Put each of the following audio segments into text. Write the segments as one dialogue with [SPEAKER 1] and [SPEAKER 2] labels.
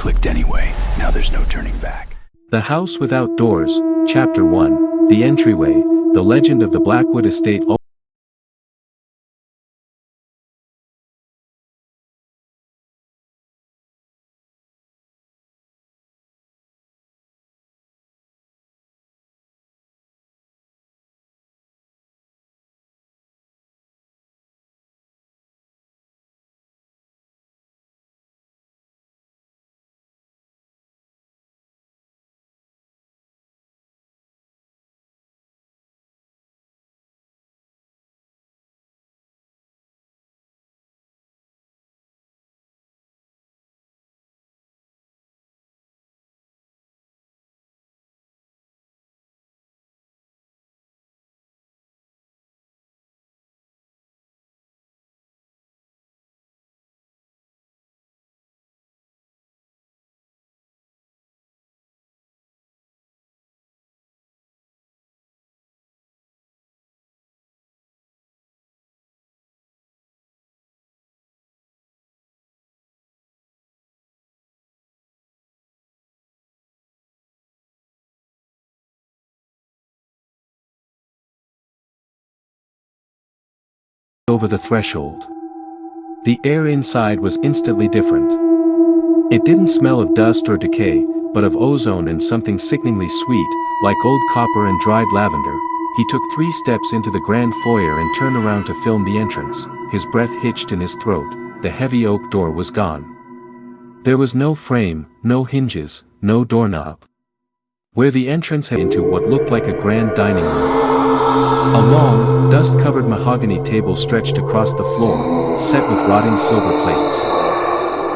[SPEAKER 1] clicked anyway. Now there's no turning back.
[SPEAKER 2] The House Without Doors, Chapter 1, The Entryway, The Legend of the Blackwood Estate. Over the threshold. The air inside was instantly different. It didn't smell of dust or decay, but of ozone and something sickeningly sweet, like old copper and dried lavender. He took 3 steps into the grand foyer and turned around to film the entrance. His breath hitched in his throat. The heavy oak door was gone. There was no frame, no hinges, no doorknob. Where the entrance had into what looked like a grand dining room. A long, dust-covered mahogany table stretched across the floor, set with rotting silver plates.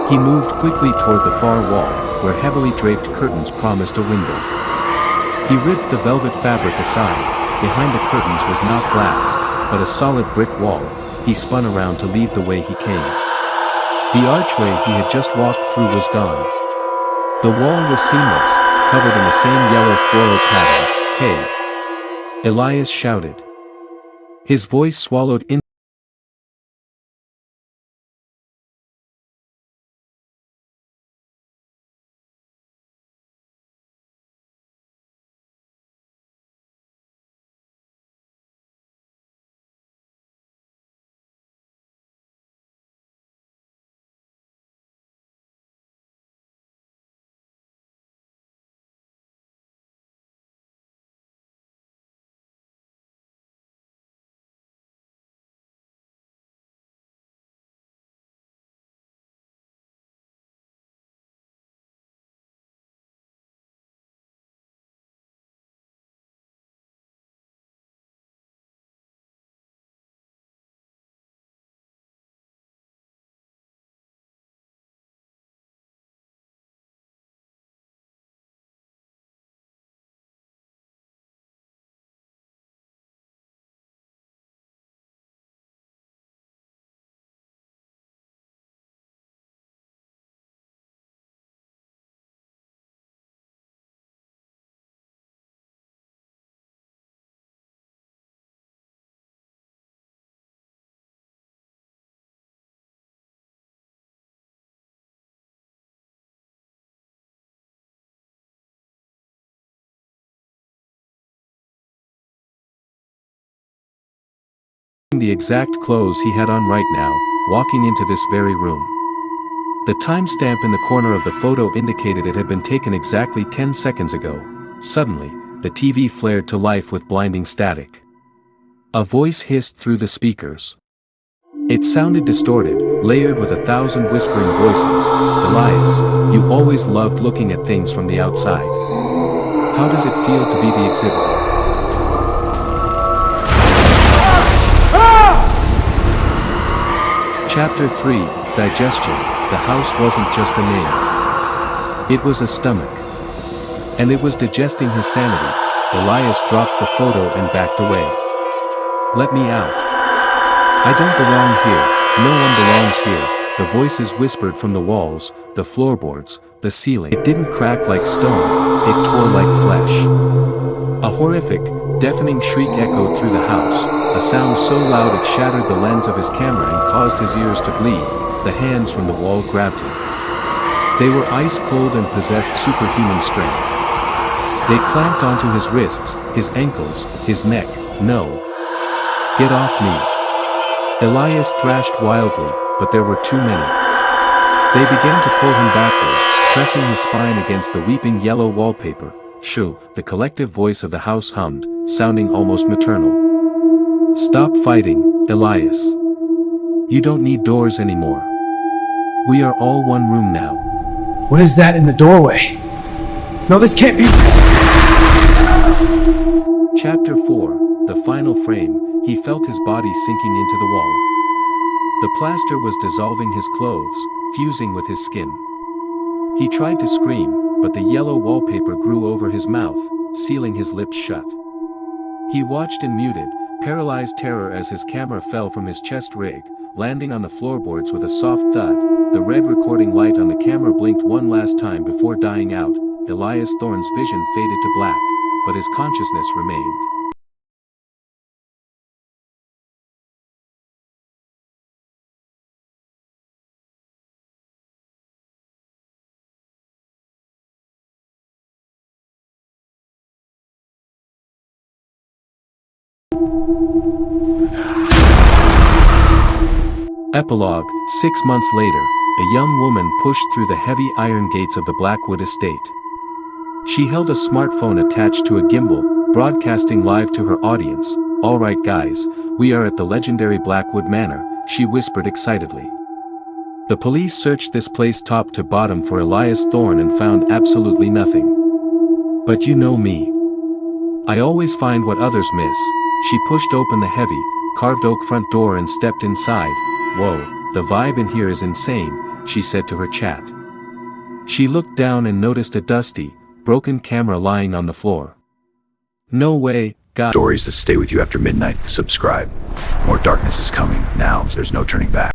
[SPEAKER 2] He moved quickly toward the far wall, where heavily draped curtains promised a window. He ripped the velvet fabric aside. Behind the curtains was not glass, but a solid brick wall. He spun around to leave the way he came. The archway he had just walked through was gone. The wall was seamless, covered in the same yellow floral pattern. "Hey!" Elias shouted. His voice swallowed in. The exact clothes he had on right now, walking into this very room. The timestamp in the corner of the photo indicated it had been taken exactly 10 seconds ago. Suddenly, the TV flared to life with blinding static. A voice hissed through the speakers. It sounded distorted, layered with 1,000 whispering voices. "Elias, you always loved looking at things from the outside. How does it feel to be the exhibit?" Chapter 3, Digestion. The house wasn't just a maze. It was a stomach. And it was digesting his sanity. Elias dropped the photo and backed away. "Let me out. I don't belong here. No one belongs here." The voices whispered from the walls, the floorboards, the ceiling. It didn't crack like stone, it tore like flesh. A horrific, deafening shriek echoed through the house. A sound so loud it shattered the lens of his camera and caused his ears to bleed. The hands from the wall grabbed him. They were ice cold and possessed superhuman strength. They clamped onto his wrists, his ankles, his neck. No. Get off me. Elias thrashed wildly, but there were too many. They began to pull him backward, pressing his spine against the weeping yellow wallpaper. Shoo, the collective voice of the house hummed, sounding almost maternal. Stop fighting, Elias. You don't need doors anymore. We are all one room now.
[SPEAKER 3] What is that in the doorway? No, this can't be.
[SPEAKER 2] Chapter 4, The Final Frame. He felt his body sinking into the wall. The plaster was dissolving his clothes, fusing with his skin. He tried to scream, but the yellow wallpaper grew over his mouth, sealing his lips shut. He watched in muted, paralyzed terror as his camera fell from his chest rig, landing on the floorboards with a soft thud. The red recording light on the camera blinked one last time before dying out. Elias Thorne's vision faded to black, but his consciousness remained. Epilogue. 6 months later, a young woman pushed through the heavy iron gates of the Blackwood estate. She held a smartphone attached to a gimbal, broadcasting live to her audience. "All right guys, we are at the legendary Blackwood Manor," she whispered excitedly. "The police searched this place top to bottom for Elias Thorne and found absolutely nothing. But you know me. I always find what others miss." She pushed open the heavy, carved oak front door and stepped inside. "Whoa, the vibe in here is insane," she said to her chat. She looked down and noticed a dusty, broken camera lying on the floor. "No way, God."
[SPEAKER 1] Stories that stay with you after midnight. Subscribe. More darkness is coming. Now, there's no turning back.